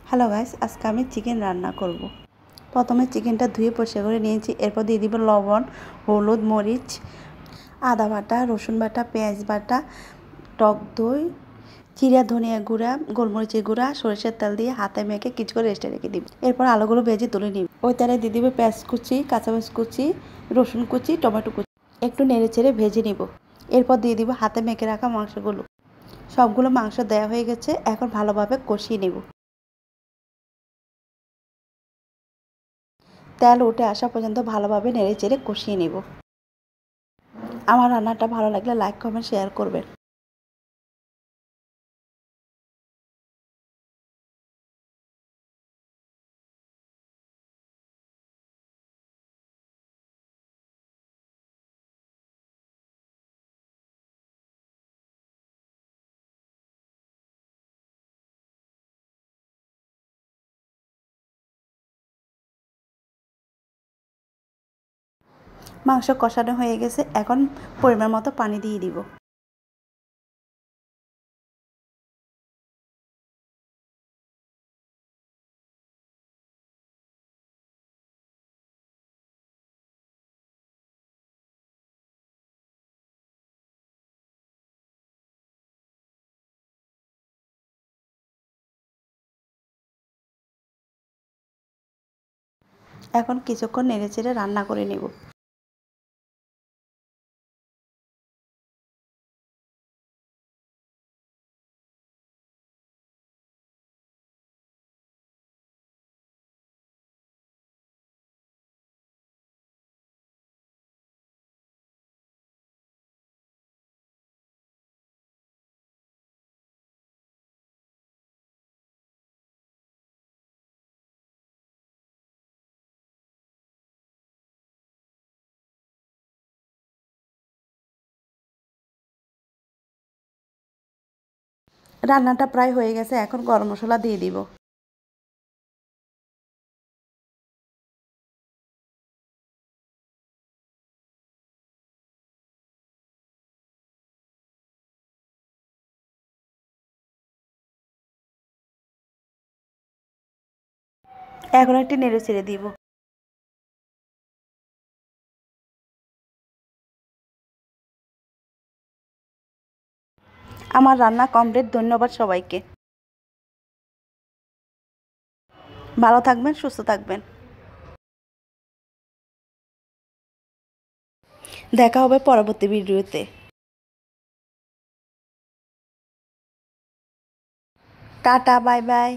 Hello guys, আজকে আমি chicken রান্না করব। প্রথমে চিকেনটা ধুয়ে পরিষ্কার করে নিয়েছি। এরপর দিয়ে দিব লবণ, হলুদ, মরিচ, আদা বাটা, রসুন বাটা, পেঁয়াজ বাটা, টক দই, জিরা, ধনিয়া গুঁড়া, গোলমরিচের গুঁড়া, সরিষার তেল দিয়ে হাতে মেখে কিছু করে রেস্টে রেখে দিব। এরপর আলুগুলো ভেজে তুলে নিব। ওই তেলে দিয়ে দিব পেঁয়াজ কুচি, কাঁচামরিচ কুচি, রসুন কুচি, টমেটো কুচি। একটু নেড়ে চেড়ে ভেজে নিব। এরপর দিয়ে দিব হাতে মেখে রাখা মাংসগুলো। সবগুলো মাংস দেওয়া হয়ে গেছে, এখন ভালোভাবে কষিয়ে নেব। তেল উঠে আসা পর্যন্ত ভালোভাবে নেড়েচেড়ে কষিয়ে নেব। আমার রান্নাটা ভালো লাগলে লাইক, কমেন্ট, শেয়ার করবেন। মাংস কষানো হয়ে গেছে, এখন পরিমাণ মতো পানি দিয়ে দিব। এখন কিছুক্ষণ নেড়েচেড়ে রান্না করে নেব। রান্নাটা প্রায় হয়ে গেছে, এখন গরম মশলা দিয়ে দিব। এখন একটি নেড়েচেড়ে দিব। আমার রান্না কমপ্লিট। ধন্যবাদ সবাইকে। ভালো থাকবেন, সুস্থ থাকবেন। দেখা হবে পরবর্তী ভিডিওতে। Tata, bye bye.